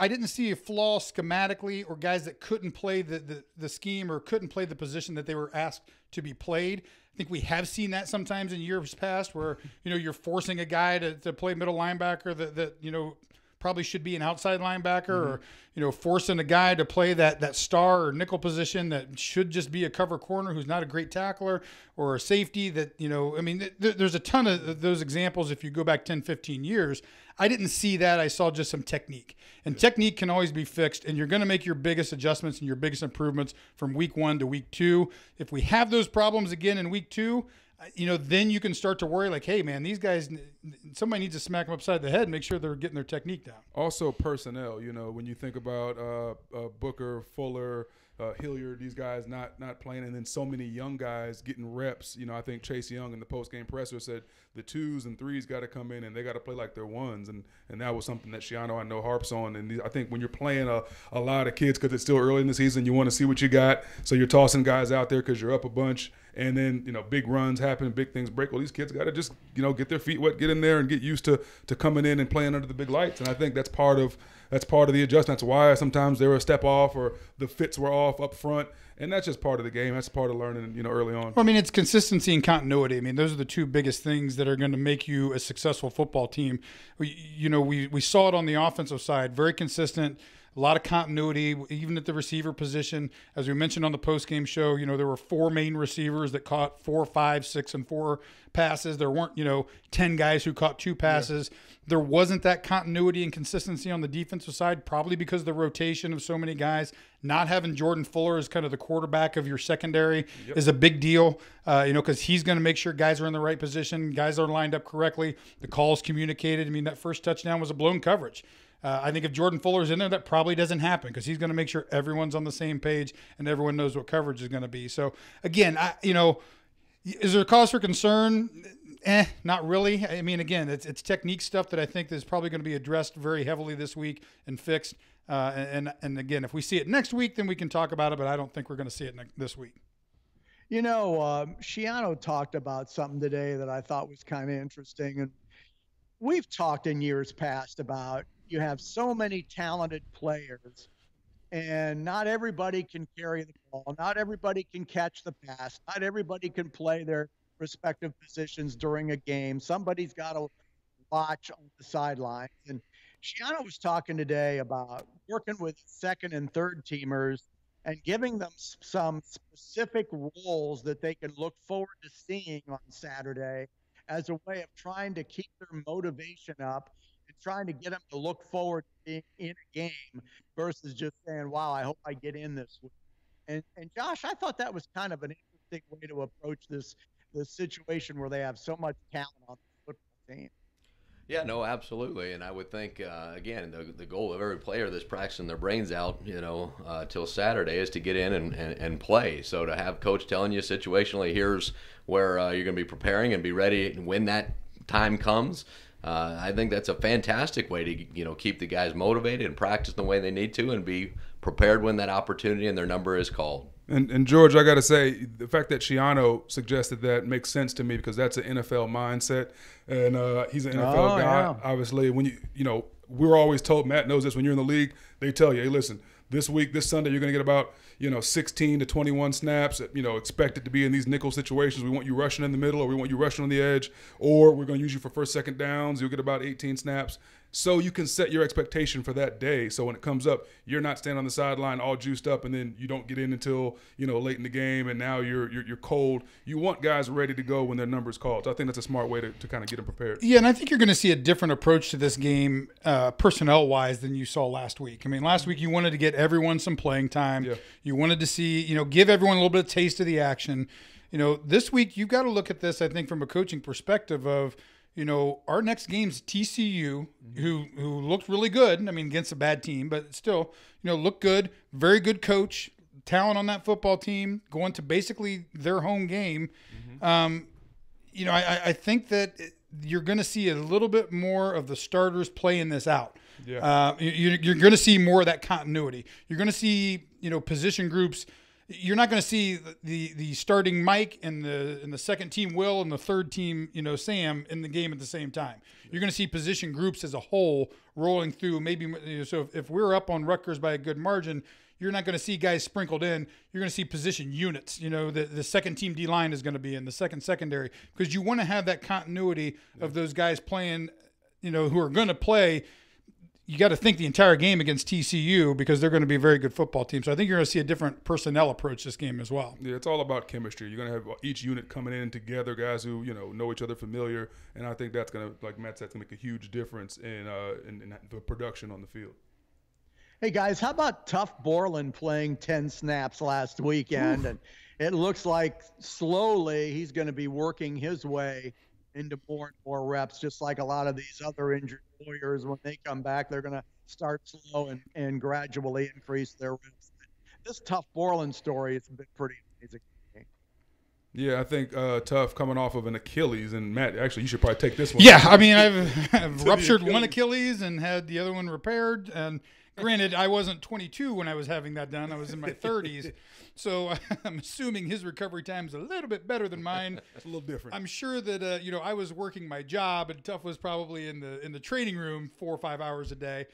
I didn't see a flaw schematically or guys that couldn't play the scheme or couldn't play the position that they were asked to be played. I think we have seen that sometimes in years past where, you're forcing a guy to play middle linebacker that probably should be an outside linebacker, or, forcing a guy to play that star or nickel position that should just be a cover corner who's not a great tackler, or a safety that, I mean, there's a ton of those examples if you go back 10, 15 years. I didn't see that. I saw just some technique. And technique can always be fixed, and you're going to make your biggest adjustments and your biggest improvements from week 1 to week 2. If we have those problems again in week 2, then you can start to worry like, hey, man, these guys, somebody needs to smack them upside the head and make sure they're getting their technique down. Also personnel, when you think about Booker, Fuller, Hilliard, these guys not playing, and then so many young guys getting reps. I think Chase Young in the post-game presser said the 2s and 3s got to come in and they got to play like they're 1s, and that was something that Schiano I know harps on. And I think when you're playing a lot of kids, because it's still early in the season, you want to see what you got, so you're tossing guys out there because you're up a bunch, and then big runs happen, big things break. Well, these kids got to just get their feet wet, get in there, and get used to coming in and playing under the big lights. And I think that's part of the adjustment. That's why sometimes they were a step off or the fits were off up front. And that's just part of the game. That's part of learning, early on. Well, I mean, it's consistency and continuity. I mean, those are the 2 biggest things that are going to make you a successful football team. We saw it on the offensive side, very consistent, a lot of continuity, even at the receiver position. As we mentioned on the post-game show, there were 4 main receivers that caught 4, 5, 6, and 4 passes. There weren't, 10 guys who caught 2 passes. Yeah. There wasn't that continuity and consistency on the defensive side, probably because of the rotation of so many guys. Not having Jordan Fuller as kind of the quarterback of your secondary is a big deal, because he's going to make sure guys are in the right position, guys are lined up correctly, the call's communicated. I mean, that first touchdown was a blown coverage. I think if Jordan Fuller's in there, that probably doesn't happen because he's going to make sure everyone's on the same page and everyone knows what coverage is going to be. So, again, Is there a cause for concern? Not really. I mean, again, it's technique stuff that I think is probably going to be addressed very heavily this week and fixed. And again, if we see it next week, then we can talk about it, but I don't think we're going to see it this week. You know, Schiano talked about something today that I thought was kind of interesting. And we've talked in years past about you have so many talented players, and not everybody can carry the ball. Not everybody can catch the pass. Not everybody can play their respective positions during a game. Somebody's got to watch on the sidelines. And Schiano was talking today about working with second and third teamers and giving them some specific roles that they can look forward to seeing on Saturday as a way of trying to keep their motivation up and trying to get them to look forward to being in a game versus just saying, wow, I hope I get in this week. And Josh, I thought that was kind of an interesting way to approach this situation where they have so much talent on the football team. Yeah, no, absolutely. And I would think, again, the goal of every player that's practicing their brains out, till Saturday is to get in and play. So to have coach telling you situationally, here's where you're going to be preparing and be ready when that time comes, I think that's a fantastic way to, keep the guys motivated and practice the way they need to and be prepared when that opportunity and their number is called. And George, I got to say, the fact that Schiano suggested that makes sense to me because that's an NFL mindset, and he's an NFL guy. Yeah. Obviously, when we're always told, Matt knows this, when you're in the league, they tell you, hey, listen, this week, this Sunday, you're going to get about 16 to 21 snaps. Expected to be in these nickel situations. We want you rushing in the middle, or we want you rushing on the edge, or we're going to use you for first, second downs. You'll get about 18 snaps. So you can set your expectation for that day. So when it comes up, you're not standing on the sideline all juiced up, and then you don't get in until late in the game, and now you're cold. You want guys ready to go when their number's called. So I think that's a smart way to kind of get them prepared. Yeah, and I think you're going to see a different approach to this game personnel-wise than you saw last week. I mean, last week you wanted to get everyone some playing time. Yeah. You wanted to see, give everyone a little bit of taste of the action. This week you've got to look at this, I think, from a coaching perspective of, our next game's TCU, who looked really good. I mean, against a bad team, but still, looked good. Very good coach, talent on that football team, going to basically their home game. I think that you're going to see a little bit more of the starters playing this out. Yeah. You're going to see more of that continuity. You're going to see, position groups. You're not going to see the starting Mike and the second team Will and the third team Sam in the game at the same time. You're going to see position groups as a whole rolling through. Maybe so if we're up on Rutgers by a good margin, you're not going to see guys sprinkled in. You're going to see position units. The second team D line is going to be in the second secondary because you want to have that continuity of those guys playing. Who are going to play. You got to think the entire game against TCU because they're going to be a very good football team. So I think you're going to see a different personnel approach this game as well. Yeah, it's all about chemistry. You're going to have each unit coming in together, guys who know each other, familiar, and I think that's going to, like Matt said, make a huge difference in the production on the field. Hey guys, how about Tough Borland playing 10 snaps last weekend? Oof. And it looks like slowly he's going to be working his way into more and more reps, just like a lot of these other injured Warriors. When they come back, they're going to start slow and gradually increase their reps. This Tough Borland story has been pretty amazing. Yeah, I think Tough coming off of an Achilles, and Matt, actually, you should probably take this one. Yeah, I mean, I've ruptured one Achilles and had the other one repaired. And granted, I wasn't 22 when I was having that done. I was in my 30s. So I'm assuming his recovery time is a little bit better than mine. It's a little different. I'm sure that I was working my job, and Tough was probably in the training room 4 or 5 hours a day.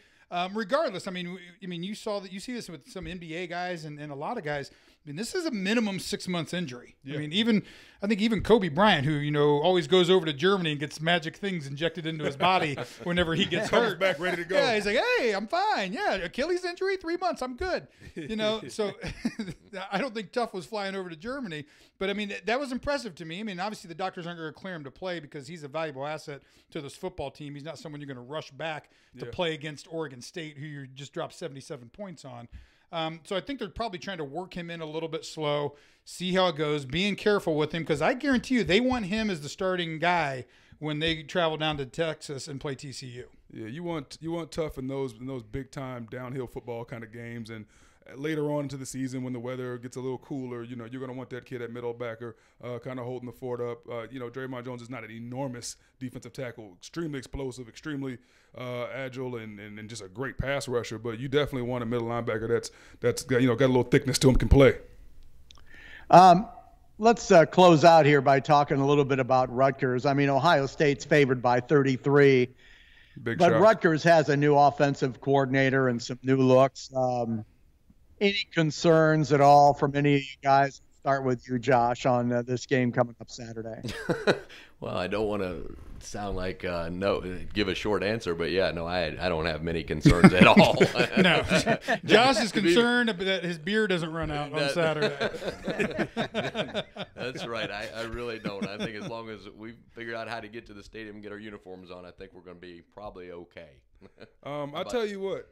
Regardless, I mean, you see this with some NBA guys and a lot of guys. I mean, this is a minimum 6 months injury. Yeah. I mean, I think even Kobe Bryant, who always goes over to Germany and gets magic things injected into his body whenever he gets hurt, back ready to go. Yeah, he's like, hey, I'm fine. Yeah, Achilles injury, 3 months, I'm good. So I don't think Tough was flying over to Germany, but I mean that was impressive to me. I mean, obviously the doctors aren't going to clear him to play because he's a valuable asset to this football team. He's not someone you're going to rush back to play against Oregon State, who you just dropped 77 points on. So I think they're probably trying to work him in a little bit slow, see how it goes, being careful with him, because I guarantee you they want him as the starting guy when they travel down to Texas and play TCU. Yeah, you want Tough in those big time downhill football kind of games, and later on into the season when the weather gets a little cooler, you're going to want that kid at middle backer kind of holding the fort up. Draymond Jones is not an enormous defensive tackle, extremely explosive, extremely agile, and just a great pass rusher. But you definitely want a middle linebacker that's got a little thickness to him, can play. Let's close out here by talking a little bit about Rutgers. I mean, Ohio State's favored by 33. But shock. Rutgers has a new offensive coordinator and some new looks. Any concerns at all from any of you guys? Start with you, Josh, on this game coming up Saturday. Well, I don't want to sound like give a short answer, but yeah, no, I don't have many concerns at all. No, Josh is concerned that his beer doesn't run out on Saturday. That's right. I really don't. I think as long as we figure out how to get to the stadium and get our uniforms on, I think we're going to be probably okay. I'll tell you what.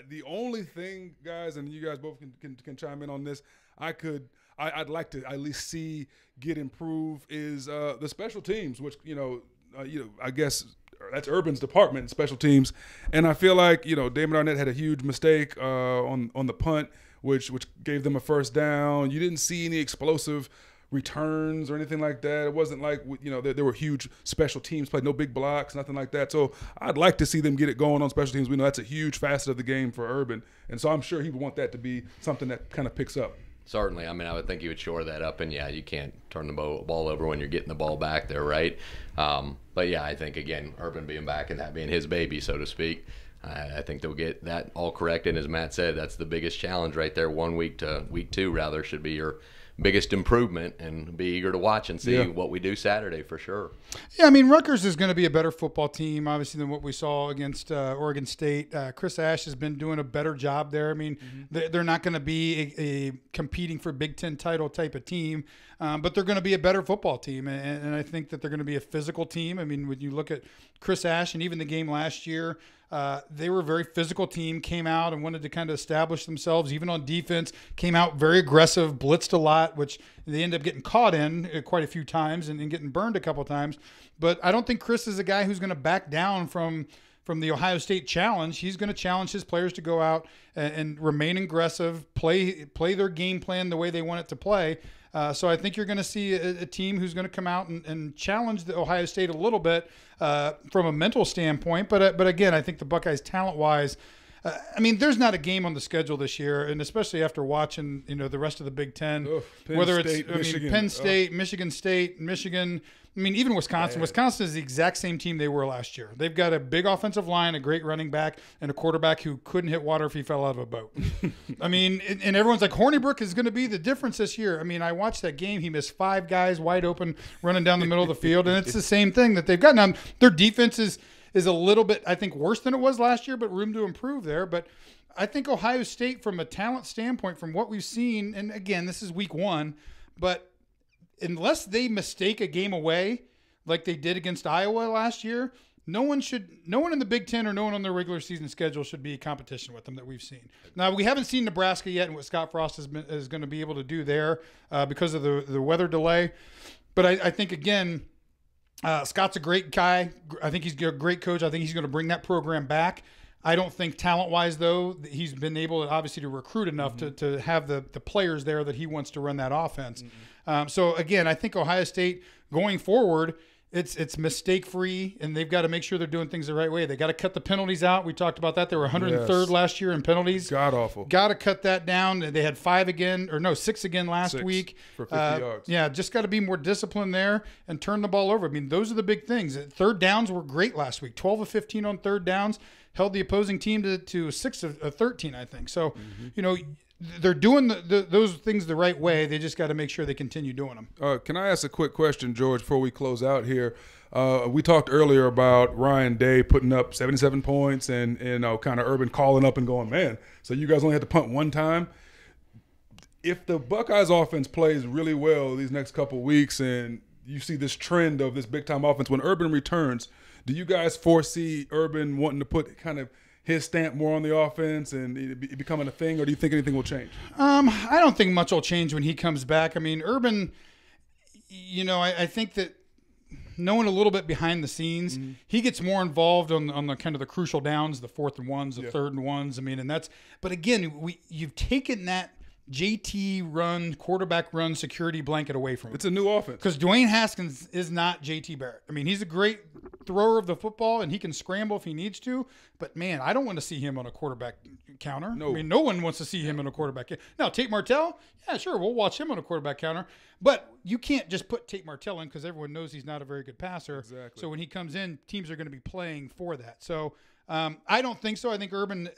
The only thing, guys, and you guys both can chime in on this, I'd like to at least see get improved is the special teams, which I guess that's Urban's department, special teams, and I feel like Damon Arnett had a huge mistake on the punt, which gave them a first down. You didn't see any explosive returns or anything like that. It wasn't like there were huge special teams play, no big blocks, nothing like that. So I'd like to see them get it going on special teams. We know that's a huge facet of the game for Urban, and so I'm sure he would want that to be something that kind of picks up. Certainly. I mean, I would think you would shore that up, and yeah, you can't turn the ball over when you're getting the ball back there, right? But yeah, I think again, Urban being back and that being his baby, so to speak, I think they'll get that all corrected. As Matt said, that's the biggest challenge right there. 1 week to week 2 rather should be your biggest improvement, and be eager to watch and see what we do Saturday for sure. Yeah, I mean, Rutgers is going to be a better football team, obviously, than what we saw against Oregon State. Chris Ash has been doing a better job there. I mean, they're not going to be a competing for Big Ten title type of team, but they're going to be a better football team, and I think that they're going to be a physical team. I mean, when you look at Chris Ash and even the game last year, they were a very physical team, came out and wanted to kind of establish themselves, even on defense, came out very aggressive, blitzed a lot, which they ended up getting caught in quite a few times and getting burned a couple of times. But I don't think Chris is a guy who's going to back down from the Ohio State challenge. He's going to challenge his players to go out and remain aggressive, play their game plan the way they want it to play. So I think you're going to see a team who's going to come out and challenge the Ohio State a little bit from a mental standpoint. But again, I think the Buckeyes talent-wise, I mean, there's not a game on the schedule this year, and especially after watching the rest of the Big Ten, whether it's Penn State, Michigan State, Michigan. I mean, even Wisconsin. Wisconsin is the exact same team they were last year. They've got a big offensive line, a great running back, and a quarterback who couldn't hit water if he fell out of a boat. I mean, and everyone's like, Hornibrook is going to be the difference this year. I mean, I watched that game. He missed 5 guys wide open running down the middle of the field, and it's the same thing that they've got. Now, their defense is a little bit, I think, worse than it was last year, but room to improve there. But I think Ohio State, from a talent standpoint, from what we've seen, and again, this is week 1, but unless they mistake a game away like they did against Iowa last year, no one in the Big Ten or no one on their regular season schedule should be in competition with them that we've seen. Now, we haven't seen Nebraska yet and what Scott Frost is going to be able to do there because of the weather delay. But I think, again, Scott's a great guy. I think he's a great coach. I think he's going to bring that program back. I don't think talent-wise, though, he's been able, obviously, to recruit enough to have the players there that he wants to run that offense. So, again, I think Ohio State, going forward, it's mistake-free, and they've got to make sure they're doing things the right way. They got to cut the penalties out. We talked about that. They were 103rd last year in penalties. God-awful. Got to cut that down. They had 6 again last week. For 50 yards. Yeah, just got to be more disciplined there and turn the ball over. I mean, those are the big things. Third downs were great last week. 12 of 15 on third downs. Held the opposing team to 6 of 13, I think. So, they're doing those things the right way. They just got to make sure they continue doing them. Can I ask a quick question, George, before we close out here? We talked earlier about Ryan Day putting up 77 points and kind of Urban calling up and going, man, so you guys only had to punt one time. If the Buckeyes offense plays really well these next couple weeks and you see this trend of this big-time offense, when Urban returns, do you guys foresee Urban wanting to put kind of his stamp more on the offense and it becoming a thing, or do you think anything will change? I don't think much will change when he comes back. I mean, Urban, I think that knowing a little bit behind the scenes, he gets more involved on the kind of the crucial downs, the 4th and 1s, the 3rd and 1s. I mean, and that's, but again, you've taken that JT run, quarterback run security blanket away from him. It's a new offense. Because Dwayne Haskins is not JT Barrett. I mean, he's a great thrower of the football, and he can scramble if he needs to. But, man, I don't want to see him on a quarterback counter. No. I mean, no one wants to see him on a quarterback. Now, Tate Martell, yeah, sure, we'll watch him on a quarterback counter. But you can't just put Tate Martell in because everyone knows he's not a very good passer. Exactly. So when he comes in, teams are going to be playing for that. So I don't think so. I think Urban,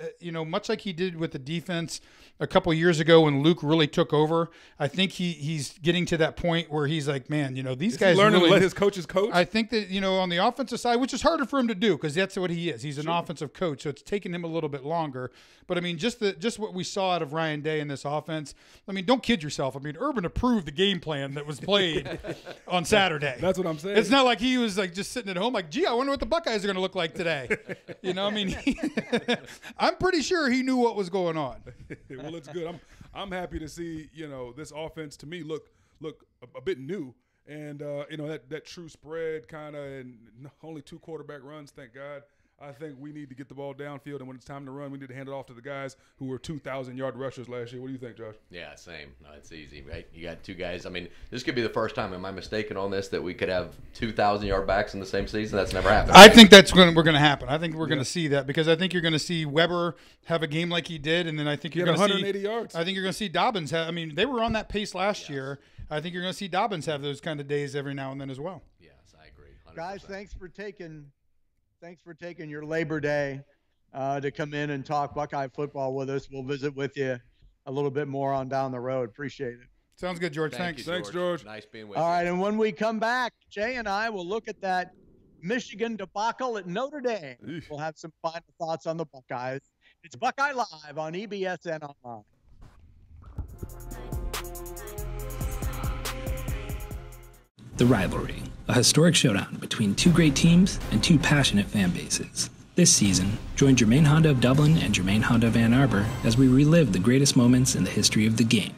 much like he did with the defense a couple of years ago when Luke really took over, I think he's getting to that point where he's like, man, these guys learning really to let his coaches coach. I think that, on the offensive side, which is harder for him to do because that's what he is. He's an offensive coach, so it's taken him a little bit longer. But, I mean, just what we saw out of Ryan Day in this offense, I mean, don't kid yourself. I mean, Urban approved the game plan that was played on Saturday. That's what I'm saying. It's not like he was like just sitting at home like, gee, I wonder what the Buckeyes are going to look like today. I mean, I'm pretty sure he knew what was going on. Well, it's good. I'm happy to see, this offense to me look a bit new. And, that true spread kind of, and only 2 quarterback runs, thank God. I think we need to get the ball downfield, and when it's time to run, we need to hand it off to the guys who were 2,000-yard rushers last year. What do you think, Josh? Yeah, same. No, it's easy, right? You got 2 guys. I mean, this could be the first time, am I mistaken on this, that we could have 2,000-yard backs in the same season? That's never happened. I think that's we're going to happen. I think we're going to see that because I think you're going to see Weber have a game like he did, and then I think you're going to see 180 yards. I think you're going to see Dobbins have. I mean, they were on that pace last year. I think you're going to see Dobbins have those kind of days every now and then as well. Yes, I agree. 100%. Guys, thanks for taking your Labor Day to come in and talk Buckeye football with us. We'll visit with you a little bit more on down the road. Appreciate it. Sounds good, George. Thanks, George. Nice being with you. All right, and when we come back, Jay and I will look at that Michigan debacle at Notre Dame. We'll have some final thoughts on the Buckeyes. It's Buckeye Live on EBSN Online. The Rivalry, a historic showdown between 2 great teams and 2 passionate fan bases. This season, join Germain Honda of Dublin and Germain Honda of Ann Arbor as we relive the greatest moments in the history of the game,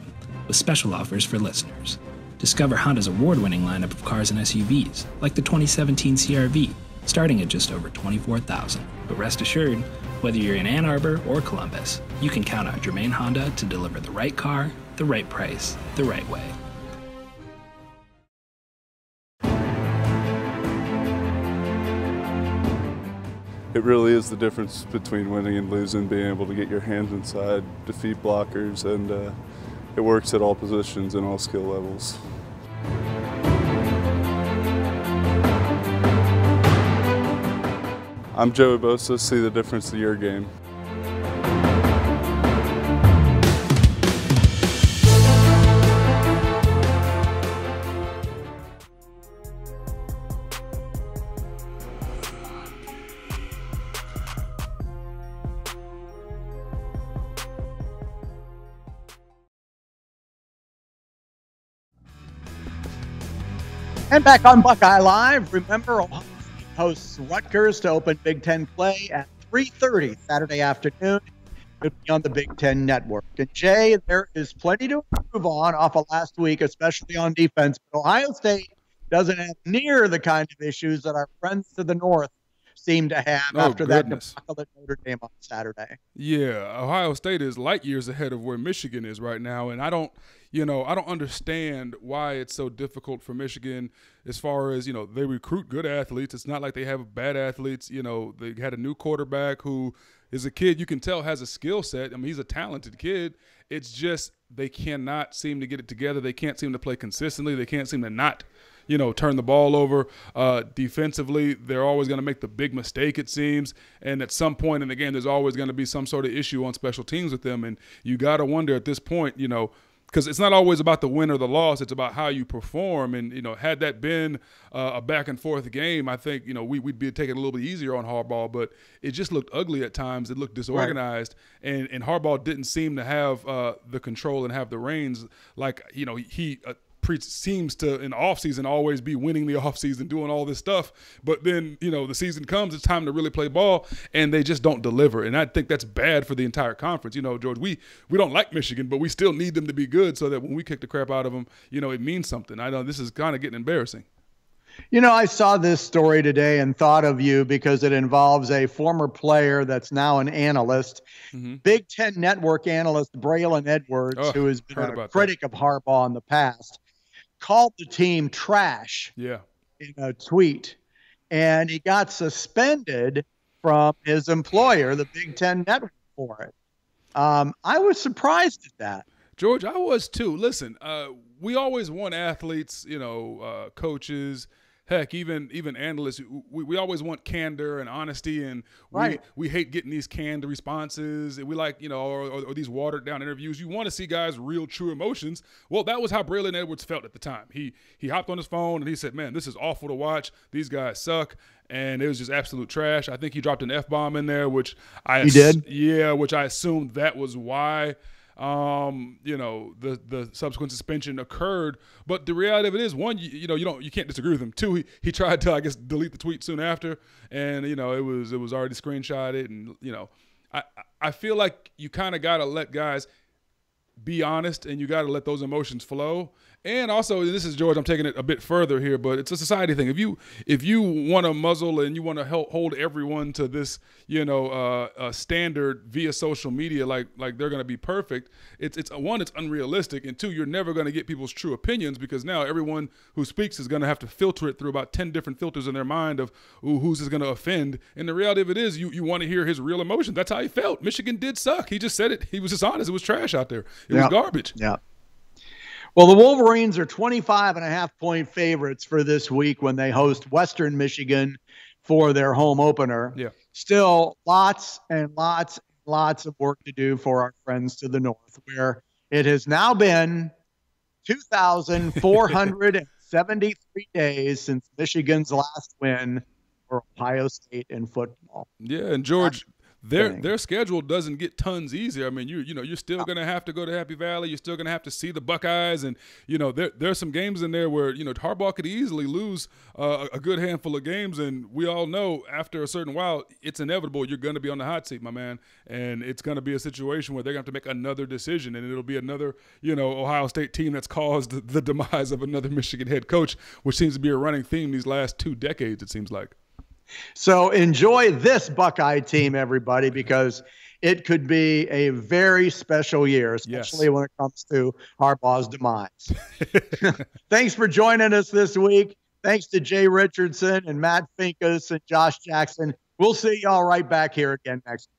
with special offers for listeners. Discover Honda's award-winning lineup of cars and SUVs, like the 2017 CR-V, starting at just over $24,000. But rest assured, whether you're in Ann Arbor or Columbus, you can count on Germain Honda to deliver the right car, the right price, the right way. It really is the difference between winning and losing, being able to get your hands inside, defeat blockers, and it works at all positions and all skill levels. I'm Joey Bosa. See the difference in your game. And back on Buckeye Live, remember Ohio State hosts Rutgers to open Big Ten play at 3:30 Saturday afternoon. It'll be on the Big Ten Network. And Jay, there is plenty to improve on off of last week, especially on defense. But Ohio State doesn't have near the kind of issues that our friends to the north seem to have after that debacle at Notre Dame on Saturday. Yeah, Ohio State is light years ahead of where Michigan is right now, and I don't understand why it's so difficult for Michigan as far as, they recruit good athletes. It's not like they have bad athletes. They had a new quarterback who is a kid you can tell has a skill set. I mean, he's a talented kid. It's just they cannot seem to get it together. They can't seem to play consistently. They can't seem to not turn the ball over. Defensively, they're always going to make the big mistake, it seems. And at some point in the game, there's always going to be some sort of issue on special teams with them. And you got to wonder at this point, because it's not always about the win or the loss. It's about how you perform. And, had that been a back-and-forth game, I think, we'd be taking it a little bit easier on Harbaugh. But it just looked ugly at times. It looked disorganized. Right. And Harbaugh didn't seem to have the control and have the reins like, he seems to, in the offseason, always be winning the offseason, doing all this stuff. But then, the season comes, it's time to really play ball, and they just don't deliver. And I think that's bad for the entire conference. George, we don't like Michigan, but we still need them to be good so that when we kick the crap out of them, it means something. I know this is kind of getting embarrassing. You know, I saw this story today and thought of you because it involves a former player that's now an analyst, Big Ten Network analyst Braylon Edwards, who has been a critic of Harbaugh in the past, called the team trash in a tweet, and he got suspended from his employer, the Big Ten Network, for it. I was surprised at that. George, I was too. Listen, we always want athletes, coaches, heck, even analysts. We always want candor and honesty, and we hate getting these canned responses. And we like, or these watered down interviews. You want to see guys' real, true emotions. Well, that was how Braylon Edwards felt at the time. He hopped on his phone and he said, "Man, this is awful to watch. These guys suck." And it was just absolute trash. I think he dropped an F-bomb in there, which he did. Yeah, which I assumed that was why the subsequent suspension occurred. But the reality of it is, one, you can't disagree with him. Two, he tried to, I guess, delete the tweet soon after, and it was already screenshotted. And I feel like you kind of got to let guys be honest, and you got to let those emotions flow. And also, this is George, I'm taking it a bit further here, but it's a society thing. If you want to muzzle and you want to hold everyone to this, standard via social media, like they're going to be perfect, it's one, it's unrealistic, and two, you're never going to get people's true opinions, because now everyone who speaks is going to have to filter it through about 10 different filters in their mind of who's going to offend. And the reality of it is, you want to hear his real emotions. That's how he felt. Michigan did suck. He just said it. He was just honest. It was trash out there. It was garbage. Yeah. Well, the Wolverines are 25.5-point favorites for this week when they host Western Michigan for their home opener. Yeah. Still lots and lots and lots of work to do for our friends to the north, where it has now been 2,473 days since Michigan's last win for Ohio State in football. Yeah, and George, their schedule doesn't get tons easier. I mean, you're still going to have to go to Happy Valley. You're still going to have to see the Buckeyes, and there's some games in there where Harbaugh could easily lose a good handful of games, and we all know after a certain while it's inevitable you're going to be on the hot seat, my man, and it's going to be a situation where they're going to have to make another decision, and it'll be another Ohio State team that's caused the demise of another Michigan head coach, which seems to be a running theme these last 2 decades, it seems like. So enjoy this Buckeye team, everybody, because it could be a very special year, especially when it comes to Harbaugh's demise. Thanks for joining us this week. Thanks to Jay Richardson and Matt Finkus and Josh Jackson. We'll see y'all right back here again next week.